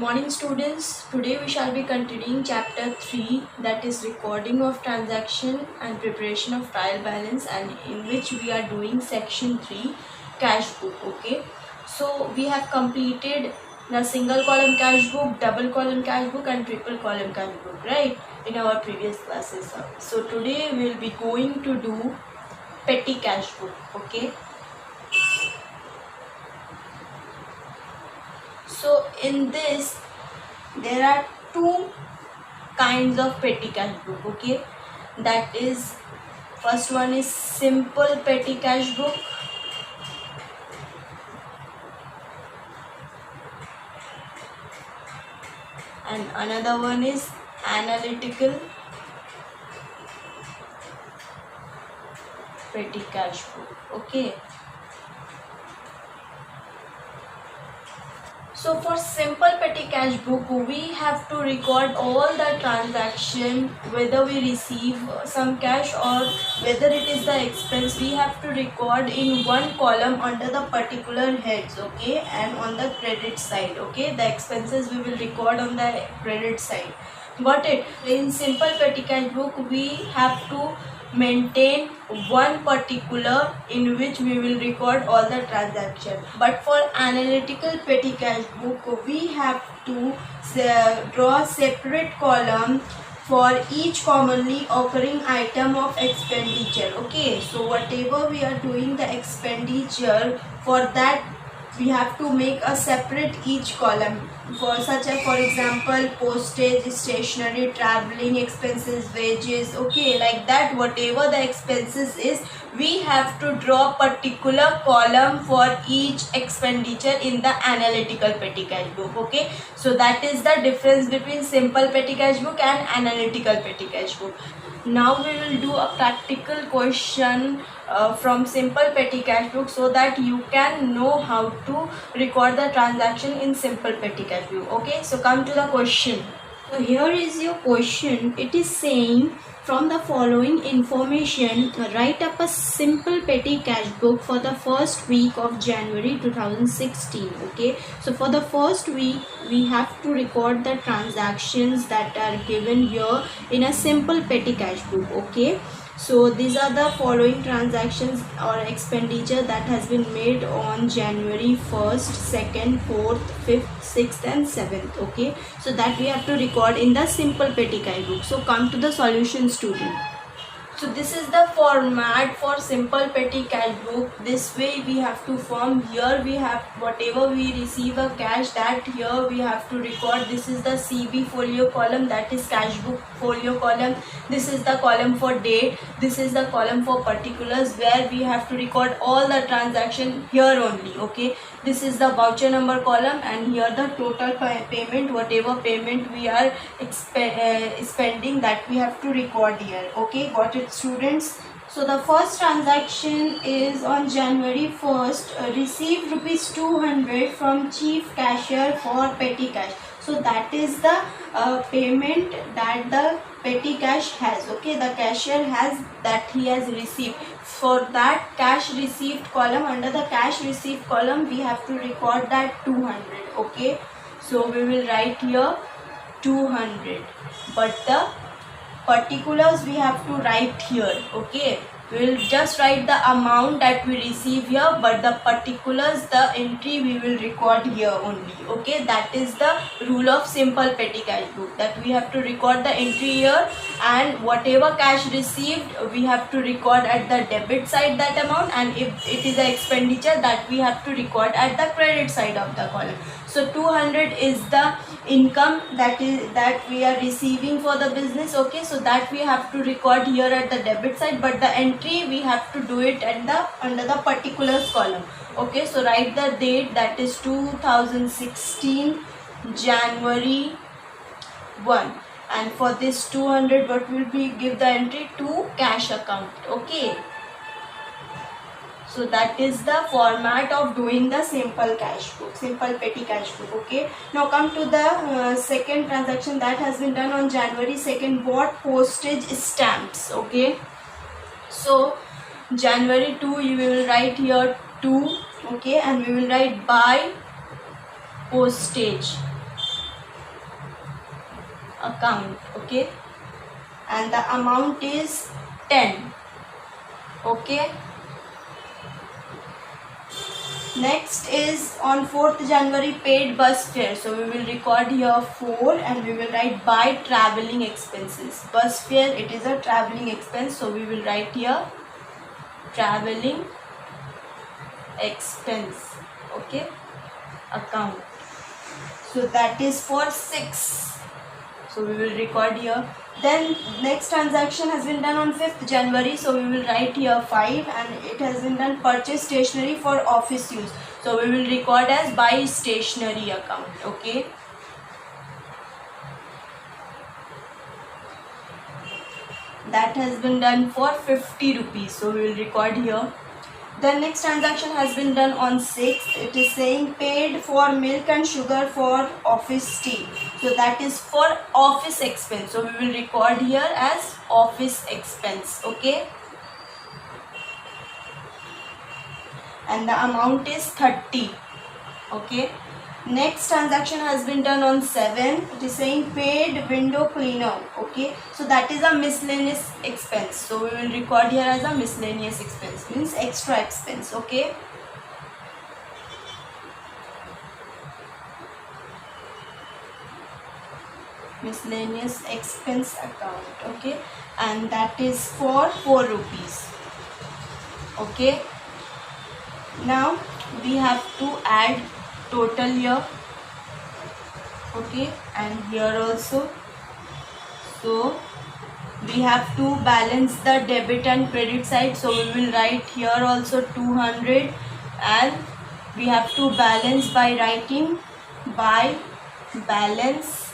morning students. Today we shall be continuing chapter 3, that is recording of transaction and preparation of trial balance, and in which we are doing section 3 cash book. Okay, so we have completed the single column cash book, double column cash book and triple column cash book, right, in our previous classes. So today we will be going to do petty cash book. Okay, so in this there are two kinds of petty cash book. Okay, that is, first one is simple petty cash book, and another one is analytical petty cash book. Okay, so for simple petty cash book, we have to record all the transaction, whether we receive some cash or whether it is the expense. We have to record in one column under the particular heads. Okay, and on the credit side. Okay, the expenses we will record on the credit side. Got it? In simple petty cash book, we have to maintain one particular in which we will record all the transaction. But for analytical petty cash book, we have to draw separate column for each commonly occurring item of expenditure. Okay, so whatever we are doing the expenditure, for that we have to make a separate each column. For such as, for example, postage, stationery, traveling expenses, wages. Okay, like that, whatever the expenses is, we have to draw particular column for each expenditure in the analytical petty cash book. Okay, so that is the difference between simple petty cash book and analytical petty cash book. Now we will do a practical question from simple petty cash book, so that you can know how to record the transaction in simple petty cash book. Okay, so come to the question. So here is your question. It is saying, from the following information, write up a simple petty cash book for the first week of January 2016. Okay, so for the first week we have to record the transactions that are given here in a simple petty cash book. Okay, so these are the following transactions or expenditure that has been made on January 1st, 2nd, 4th, 5th, 6th and 7th. Okay, so that we have to record in the simple petty cash book. So come to the solution, student. So this is the format for simple petty cash book. This way we have to form. Here we have whatever we receive a cash, that here we have to record. This is the CB folio column, that is cash book folio column. This is the column for date. This is the column for particulars, where we have to record all the transaction here only. Okay, this is the voucher number column, and here the total payment, whatever payment we are spending, that we have to record here. Okay, got it, students? So the first transaction is on January 1st, received rupees 200 from chief cashier for petty cash. So that is the payment that the petty cash has. Okay, the cashier has, that he has received. For that cash received column, under the cash received column, we have to record that 200. Okay, so we will write here 200, but the particulars we have to write here. Okay, we will just write the amount that we receive here, but the particulars, the entry, we will record here only. Okay, that is the rule of simple petty cash book, that we have to record the entry here, and whatever cash received, we have to record at the debit side that amount, and if it is an expenditure, that we have to record at the credit side of the column. So 200 is the income that we are receiving for the business. Okay, so that we have to record here at the debit side, but the entry we have to do it at the under the particulars column. Okay, so write the date, that is 2016 January 1, and for this 200, what will be, give the entry to cash account. Okay, so that is the format of doing the simple cash book, simple petty cash book. Okay, now come to the second transaction that has been done on January 2nd, bought postage stamps. Okay, so January 2, you will write here 2. Okay, and we will write buy postage. account. Okay, and the amount is 10. Okay, next is on 4th January paid bus fare. So we will record here 4 and we will write by traveling expenses. Bus fare, it is a traveling expense, so we will write here traveling expense. Okay, account. So that is for 6. So we will record here. Then next transaction has been done on 5th January. So we will write here 5 and it has been done purchase stationery for office use. So we will record as buy stationery account. Okay. That has been done for 50 rupees. So we will record here. The next transaction has been done on 6th. It is saying paid for milk and sugar for office tea. So that is for office expense. So we will record here as office expense. Okay. And the amount is 30. Okay. Next transaction has been done on 7. It is saying paid window cleaner. Okay, so that is a miscellaneous expense. So we will record here as a miscellaneous expense, means extra expense. Okay, miscellaneous expense account. Okay, and that is for 4 rupees. Okay, now we have to add total here. Okay, and here also. So we have to balance the debit and credit side. So we will write here also 200 and we have to balance by writing by balance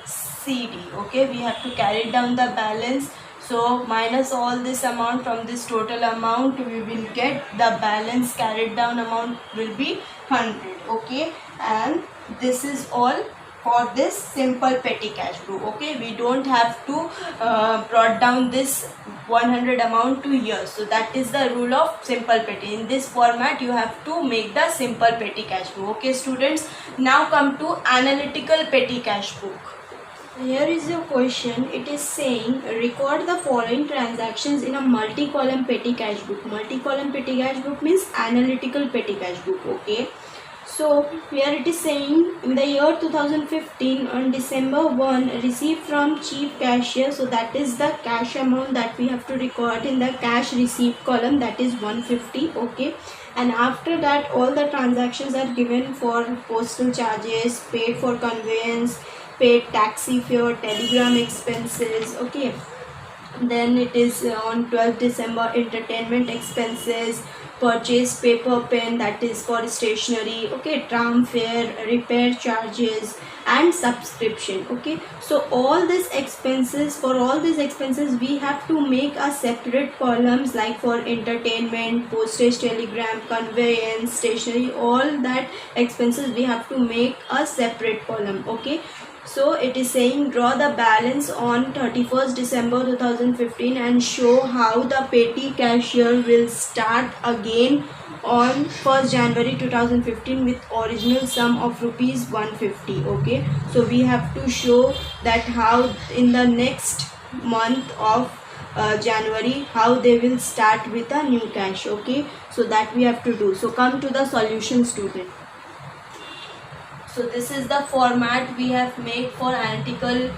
CD. Okay, we have to carry down the balance. So minus all this amount from this total amount, we will get the balance carried down amount will be 100. Okay, and this is all for this simple petty cash book. Okay, we don't have to brought down this 100 amount to here. So that is the rule of simple petty. In this format you have to make the simple petty cash book. Okay students, now come to analytical petty cash book. Here is your question. It is saying record the following transactions in a multi-column petty cash book. Multi-column petty cash book means analytical petty cash book. Okay, so here it is saying in the year 2015 on December 1 received from chief cashier. So that is the cash amount that we have to record in the cash received column, that is 150. Okay, and after that all the transactions are given for postal charges, paid for conveyance, paid taxi fare, telegram expenses. Okay, then it is on 12th December entertainment expenses, purchase paper pen, that is for stationery. Okay, tram fare, repair charges and subscription. Okay, so all these expenses, for all these expenses we have to make a separate columns, like for entertainment, postage, telegram, conveyance, stationery, all that expenses we have to make a separate column. Okay, so it is saying draw the balance on 31st December 2015 and show how the petty cashier will start again on 1st January 2015 with original sum of rupees 150. Okay, so we have to show that how in the next month of January how they will start with a new cash. Okay, so that we have to do. So come to the solution student. So this is the format we have made for analytical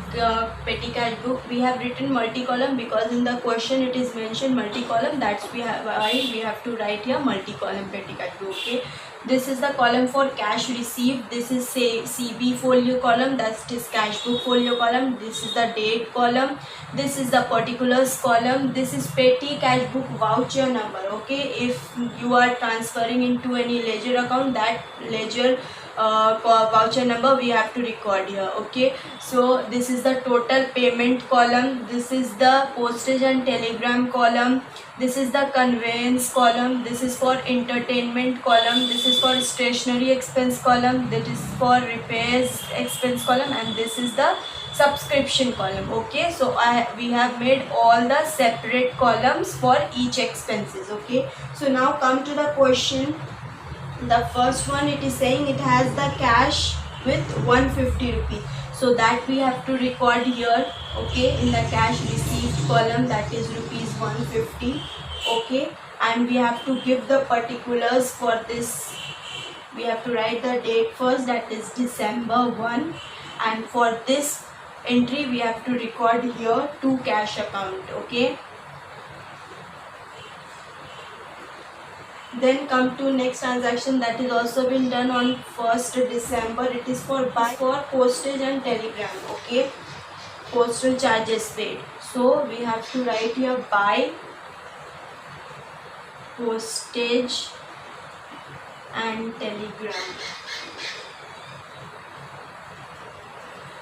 petty cash book. We have written multi-column because in the question it is mentioned multi-column. That's why we have to write here multi-column petty cash book. Okay, this is the column for cash received. This is say CB folio column, that is cash book folio column. This is the date column. This is the particulars column. This is petty cash book voucher number. Okay, if you are transferring into any ledger account, that ledger voucher number we have to record here. Okay, so this is the total payment column. This is the postage and telegram column. This is the conveyance column. This is for entertainment column. This is for stationery expense column. That is for repairs expense column, and this is the subscription column. Okay, so we have made all the separate columns for each expenses. Okay, so now come to the question. The first one, it is saying it has the cash with 150 rupees. so that we have to record here, okay, in the cash received column, that is rupees 150, okay. And we have to give the particulars for this. We have to write the date first, that is December 1, and for this entry we have to record here to cash account, okay. Then come to next transaction, that is also been done on 1st December. It is for postage and telegram, okay, postal charges paid. So we have to write here by postage and telegram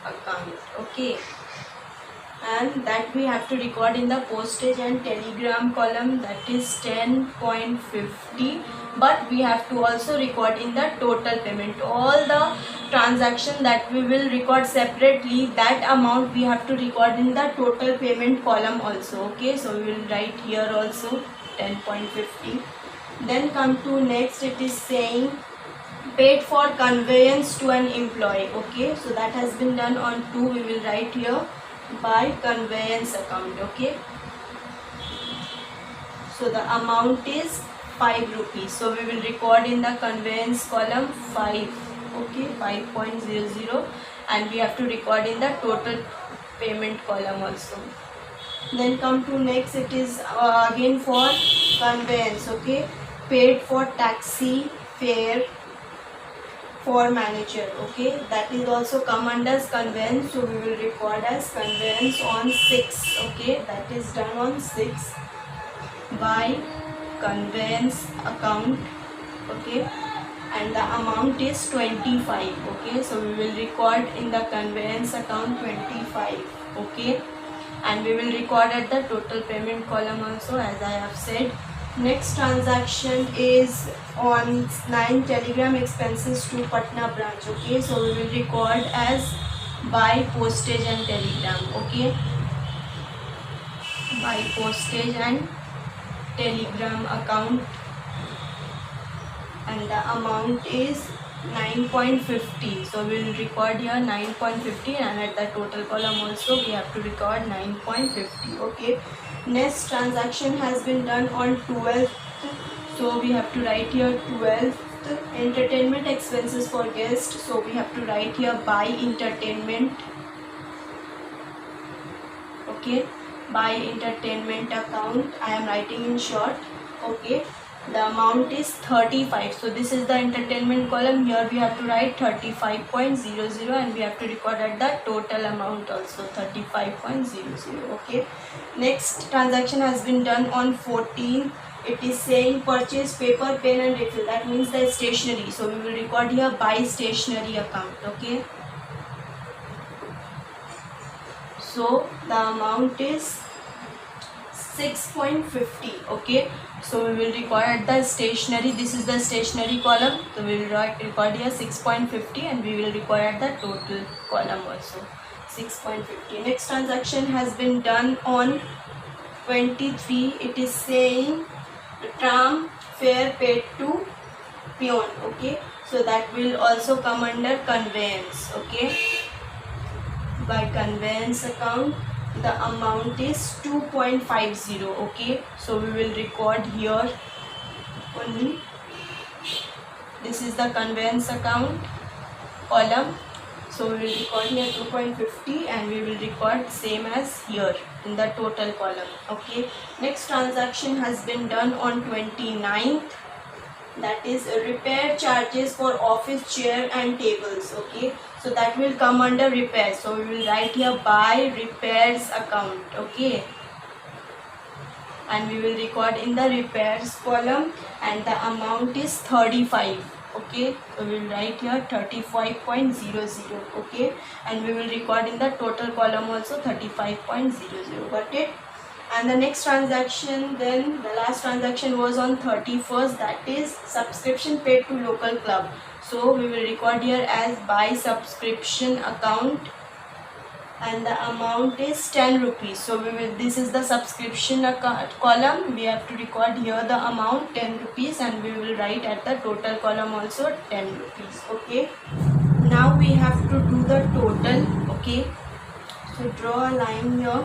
account, okay. And that we have to record in the postage and telegram column, that is 10.50. but we have to also record in the total payment. All the transaction that we will record separately, that amount we have to record in the total payment column also, okay. So we will write here also 10.50. Then come to next, it is saying paid for conveyance to an employee, okay. So that has been done on 2. We will write here by conveyance account, okay. So the amount is 5 rupees. So we will record in the conveyance column 5, okay, 5.00, and we have to record in the total payment column also. Then come to next, it is again for conveyance, okay, paid for taxi fare for manager, okay, that is also come under conveyance. So we will record as conveyance on 6, okay, that is done on 6 by conveyance account, okay, and the amount is 25, okay. So we will record in the conveyance account 25, okay, and we will record at the total payment column also, as I have said. Next transaction is on 9, telegram expenses to Patna branch, okay. So we will record as by postage and telegram, okay, by postage and telegram account, and the amount is 9.50. So we will record here 9.50, and at the total column also we have to record 9.50, okay. Next transaction has been done on 12th, so we have to write here 12th. Entertainment expenses for guests, so we have to write here by entertainment, okay, by entertainment account. I am writing in short, okay. The amount is 35. So this is the entertainment column. Here we have to write 35.00, and we have to record at the total amount also 35.00, okay. Next transaction has been done on 14. It is saying purchase paper, pen and refill, that means the stationery. So we will record here by stationery account, okay. So the amount is 6.50, okay. So we will record at the stationery, this is the stationery column, so we will record here 6.50, and we will record at the total column also 6.50. Next transaction has been done on 23. It is saying tram fare paid to peon, okay. So that will also come under conveyance, okay, by conveyance account. The amount is 2.50, okay. So we will record here only. This is the conveyance account column, so we will record here 2.50, and we will record same as here in the total column, okay. Next transaction has been done on 29th, that is repair charges for office chair and tables, okay. So that will come under repairs, so we will write here by repairs account, okay, and we will record in the repairs column, and the amount is 35, okay. So we will write here 35.00, okay, and we will record in the total column also 35.00, got it. And the next transaction, then the last transaction was on 31st, that is subscription paid to local club. So we will record here as by subscription account, and the amount is 10 rupees. So we will, this is the subscription account column, we have to record here the amount 10 rupees, and we will write at the total column also 10 rupees, okay. Now now we have to do the total. Okay, so draw a line here.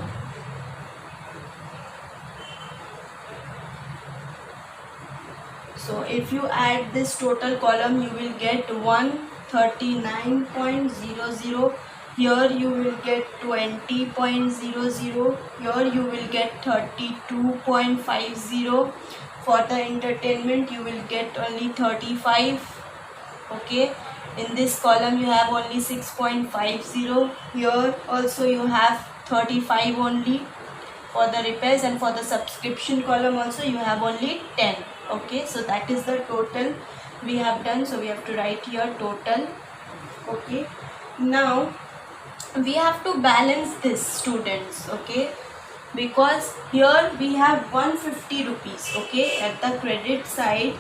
So if you add this total column, you will get 139.00. Here you will get 20.00. Here you will get 32.50. For the entertainment you will get only 35. Okay, in this column you have only 6.50. Here also you have 35 only. For the repairs and for the subscription column also you have only 10. Okay, so that is the total we have done. So we have to write here total. Okay, now we have to balance this, students. Okay, because here we have 150 rupees. Okay, at the credit side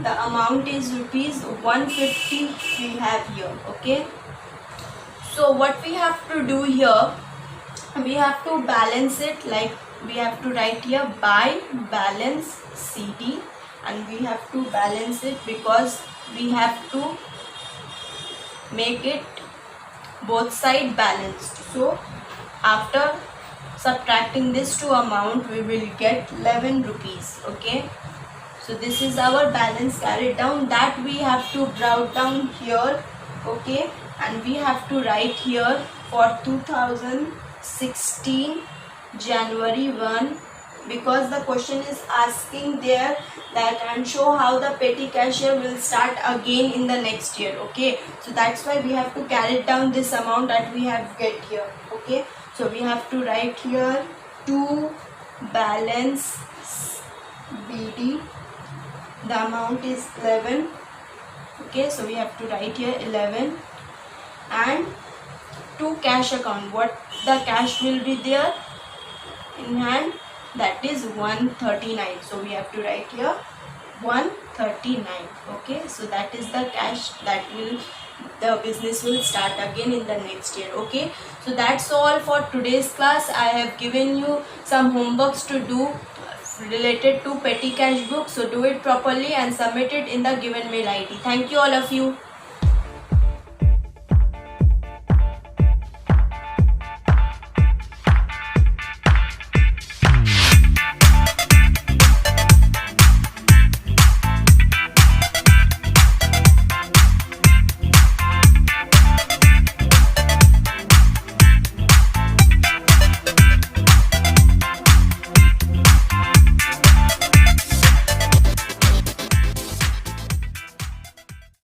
the amount is rupees 150 we have here. Okay, so what we have to do here, we have to balance it, like we have to write here buy balance CD, and we have to balance it because we have to make it both side balanced. So after subtracting this two amount we will get 11 rupees. Okay, so this is our balance carried down, that we have to draw down here. Okay, and we have to write here for 2016 January 1, because the question is asking there that and show how the petty cash year will start again in the next year. Okay, so that's why we have to carry down this amount that we have get here. Okay, so we have to write here to balance BD, the amount is 11. Okay, so we have to write here 11, and to cash account, what the cash will be there in hand, that is 139. So we have to write here 139. Okay, so that is the cash that will the business will start again in the next year. Okay, so that's all for today's class. I have given you some homeworks to do related to petty cash book, so do it properly and submit it in the given mail ID. Thank you all of you.